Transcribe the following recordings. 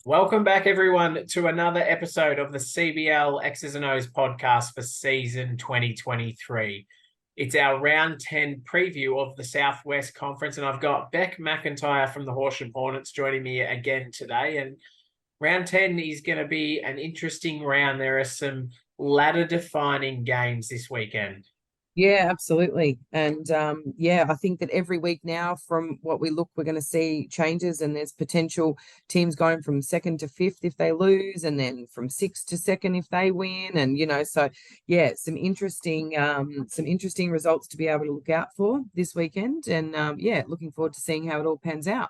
Welcome back, everyone, to another episode of the CBL X's and O's podcast for season 2023. It's our round 10 preview of the Southwest Conference, and I've got Beck McIntyre from the Horsham Hornets joining me again today. And round 10 is going to be an interesting round. There are some ladder-defining games this weekend. Yeah, absolutely. And I think that every week now, from what we look, we're going to see changes, and there's potential teams going from second to fifth if they lose, and then from sixth to second if they win. And some interesting results to be able to look out for this weekend. And looking forward to seeing how it all pans out.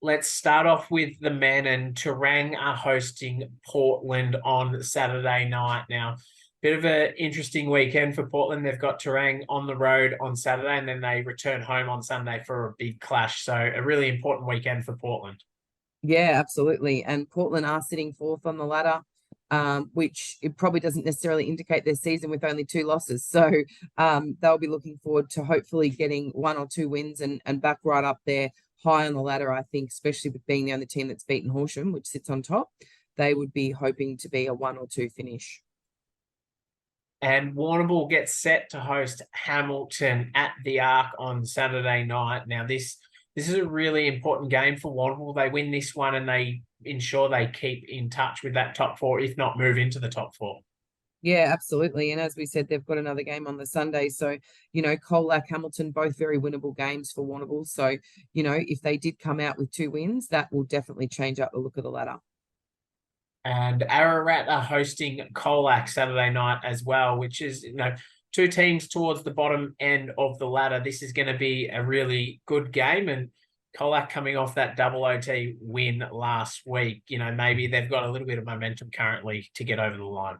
Let's start off with the men, and Terang are hosting Portland on Saturday night. Now, bit of an interesting weekend for Portland. They've got Terang on the road on Saturday, and then they return home on Sunday for a big clash. So a really important weekend for Portland. Yeah, absolutely. And Portland are sitting fourth on the ladder, which it probably doesn't necessarily indicate their season with only 2 losses. So they'll be looking forward to hopefully getting 1 or 2 wins and back right up there high on the ladder, I think, especially with being the only team that's beaten Horsham, which sits on top. They would be hoping to be a 1 or 2 finish. And Warrnambool gets set to host Hamilton at the Arc on Saturday night. Now, this is a really important game for Warrnambool. They win this one and they ensure they keep in touch with that top 4, if not move into the top 4. Yeah, absolutely. And as we said, they've got another game on the Sunday. So, Colac, Hamilton, both very winnable games for Warrnambool. So, if they did come out with 2 wins, that will definitely change up the look of the ladder. And Ararat are hosting Colac Saturday night as well, which is, 2 teams towards the bottom end of the ladder. This is going to be a really good game. And Colac coming off that double OT win last week, maybe they've got a little bit of momentum currently to get over the line.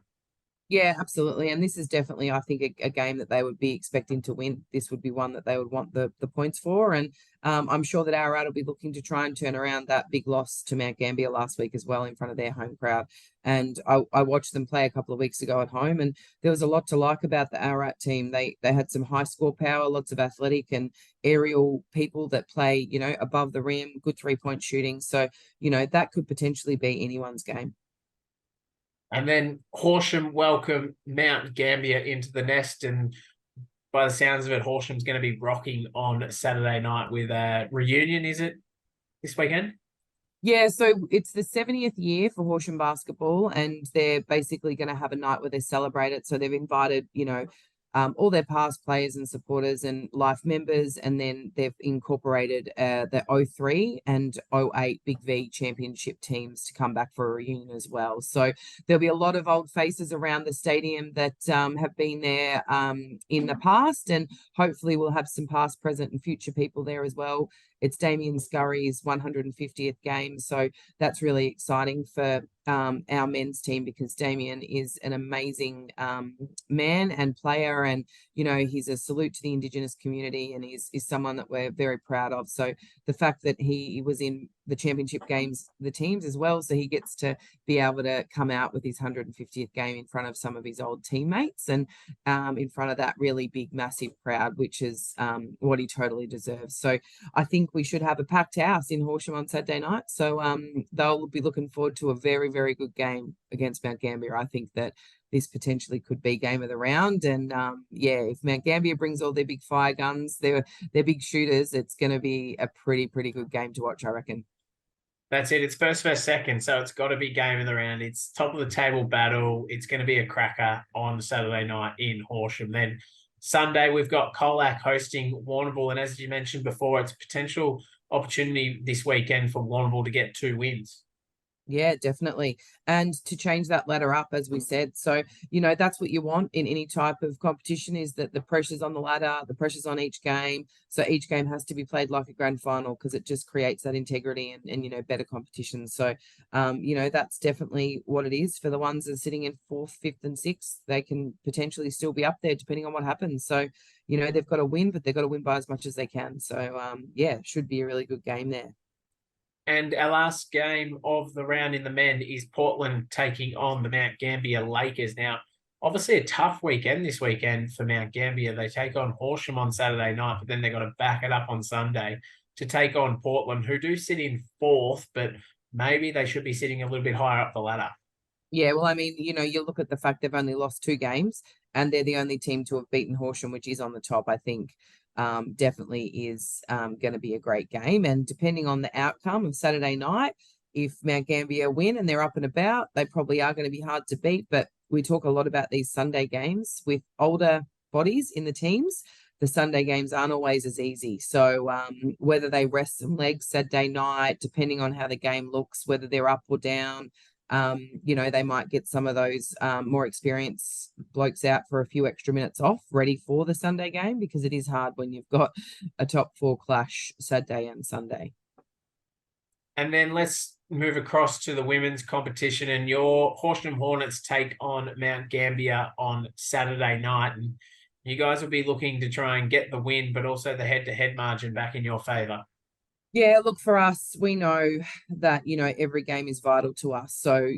Yeah, absolutely. And this is definitely, I think, a game that they would be expecting to win. This would be one that they would want the points for. And I'm sure that Ararat will be looking to try and turn around that big loss to Mount Gambier last week as well in front of their home crowd. And I watched them play a couple of weeks ago at home, and there was a lot to like about the Ararat team. They had some high score power, lots of athletic and aerial people that play, above the rim, good 3-point shooting. So, that could potentially be anyone's game. And then Horsham welcome Mount Gambier into the nest. And by the sounds of it, Horsham's going to be rocking on Saturday night with a reunion, is it, this weekend? Yeah, so it's the 70th year for Horsham basketball, and they're basically going to have a night where they celebrate it. So they've invited, all their past players and supporters and life members, and then they've incorporated the 03 and 08 Big V championship teams to come back for a reunion as well. So there'll be a lot of old faces around the stadium that have been there in the past, and hopefully we'll have some past, present, and future people there as well. It's Damien Scurry's 150th game, so that's really exciting for our men's team, because Damien is an amazing man and player, and he's a salute to the Indigenous community, and is someone that we're very proud of. So the fact that he was in the championship games, the teams as well, so he gets to be able to come out with his 150th game in front of some of his old teammates, and in front of that really big, massive crowd, which is what he totally deserves. So I think we should have a packed house in Horsham on Saturday night. So they'll be looking forward to a very, very good game against Mount Gambier. I think that this potentially could be game of the round. And if Mount Gambier brings all their big fire guns, their big shooters, it's going to be a pretty good game to watch, I reckon. That's it. It's first, second. So it's got to be game of the round. It's top of the table battle. It's going to be a cracker on Saturday night in Horsham. Then Sunday, we've got Colac hosting Warrnambool. And as you mentioned before, it's a potential opportunity this weekend for Warrnambool to get 2 wins. Yeah, definitely. And to change that ladder up, as we said. So, that's what you want in any type of competition, is that the pressure's on the ladder, the pressure's on each game. So each game has to be played like a grand final, because it just creates that integrity and better competition. So, that's definitely what it is for the ones that are sitting in 4th, 5th, and 6th. They can potentially still be up there depending on what happens. So, they've got to win, but they've got to win by as much as they can. So, should be a really good game there. And our last game of the round in the men is Portland taking on the Mount Gambier Lakers. Now, obviously a tough weekend this weekend for Mount Gambier. They take on Horsham on Saturday night, but then they've got to back it up on Sunday to take on Portland, who do sit in 4th, but maybe they should be sitting a little bit higher up the ladder. Yeah, well, I mean, you look at the fact they've only lost 2 games and they're the only team to have beaten Horsham, which is on the top, I think definitely is going to be a great game. And depending on the outcome of Saturday night, if Mount Gambier win and they're up and about, they probably are going to be hard to beat. But we talk a lot about these Sunday games with older bodies in the teams. The Sunday games aren't always as easy. So whether they rest some legs Saturday night, depending on how the game looks, whether they're up or down, they might get some of those more experienced blokes out for a few extra minutes off, ready for the Sunday game, because it is hard when you've got a top 4 clash Saturday and Sunday. And then let's move across to the women's competition, and your Horsham Hornets take on Mount Gambier on Saturday night. And you guys will be looking to try and get the win, but also the head-to-head margin back in your favour. Yeah, look, for us, we know that, every game is vital to us. So,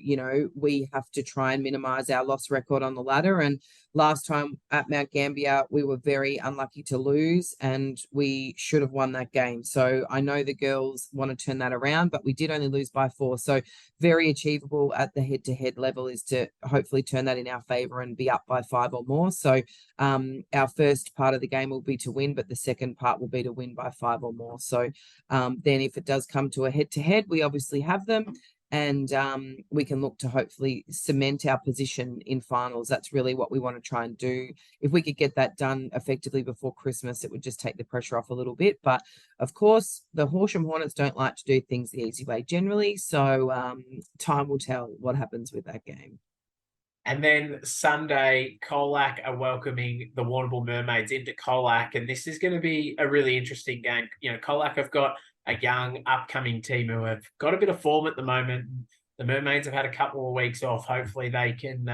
we have to try and minimize our loss record on the ladder. And last time at Mount Gambier, we were very unlucky to lose and we should have won that game. So I know the girls want to turn that around, but we did only lose by 4. So very achievable at the head-to-head level is to hopefully turn that in our favor and be up by 5 or more. So our first part of the game will be to win, but the second part will be to win by 5 or more. So then if it does come to a head-to-head, we obviously have them, and we can look to hopefully cement our position in finals. That's really what we want to try and do. If we could get that done effectively before Christmas, it would just take the pressure off a little bit. But of course, the Horsham Hornets don't like to do things the easy way generally. So time will tell what happens with that game. And then Sunday, Colac are welcoming the Warrnambool Mermaids into Colac, and this is going to be a really interesting game. Colac have got a young upcoming team who have got a bit of form at the moment. The Mermaids have had a couple of weeks off. Hopefully they can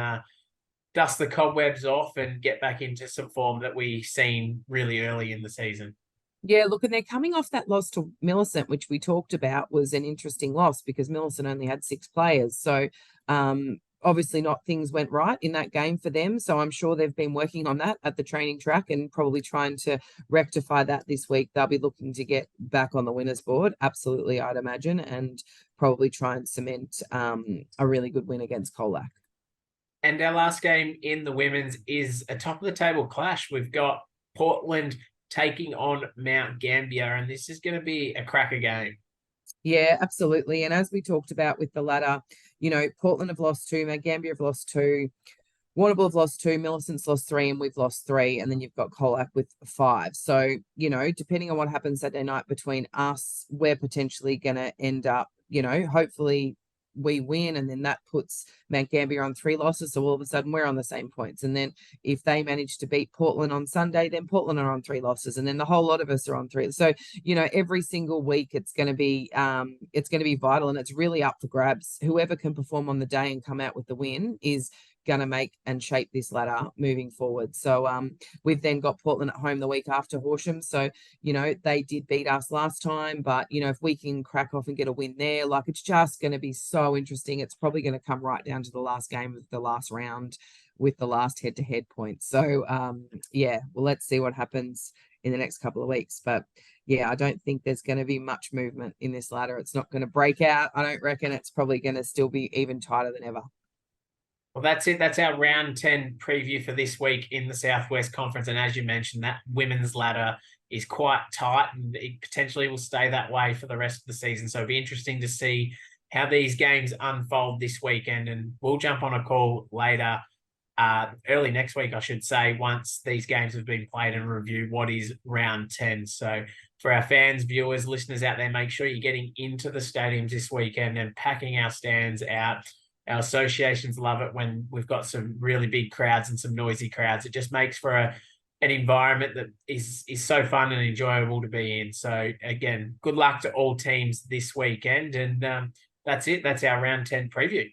dust the cobwebs off and get back into some form that we've seen really early in the season. Yeah, look, and they're coming off that loss to Millicent, which we talked about was an interesting loss because Millicent only had 6 players. So obviously not things went right in that game for them. So I'm sure they've been working on that at the training track and probably trying to rectify that this week. They'll be looking to get back on the winners board. Absolutely, I'd imagine, and probably try and cement a really good win against Colac. And our last game in the women's is a top of the table clash. We've got Portland taking on Mount Gambier, and this is going to be a cracker game. Yeah, absolutely. And as we talked about with the ladder, Portland have lost 2, Mount Gambier have lost 2, Warrnambool have lost 2, Millicent's lost 3, and we've lost 3. And then you've got Colac with 5. So, depending on what happens Saturday night between us, we're potentially going to end up, hopefully we win, and then that puts Mount Gambier on 3 losses. So all of a sudden we're on the same points. And then if they manage to beat Portland on Sunday, then Portland are on 3 losses, and then the whole lot of us are on 3. So every single week it's going to be vital, and it's really up for grabs. Whoever can perform on the day and come out with the win is going to make and shape this ladder moving forward. So we've then got Portland at home the week after Horsham. So, they did beat us last time, but, if we can crack off and get a win there, like, it's just going to be so interesting. It's probably going to come right down to the last game of the last round with the last head-to-head points. So, well, let's see what happens in the next couple of weeks. But yeah, I don't think there's going to be much movement in this ladder. It's not going to break out. I don't reckon. It's probably going to still be even tighter than ever. Well, that's it. That's our round 10 preview for this week in the Southwest Conference. And as you mentioned, that women's ladder is quite tight, and it potentially will stay that way for the rest of the season. So it'll be interesting to see how these games unfold this weekend. And we'll jump on a call later, early next week, I should say, once these games have been played, and review what is round 10. So for our fans, viewers, listeners out there, make sure you're getting into the stadiums this weekend and packing our stands out. Our associations love it when we've got some really big crowds and some noisy crowds. It just makes for an environment that is so fun and enjoyable to be in. So again, good luck to all teams this weekend. And that's it. That's our round 10 preview.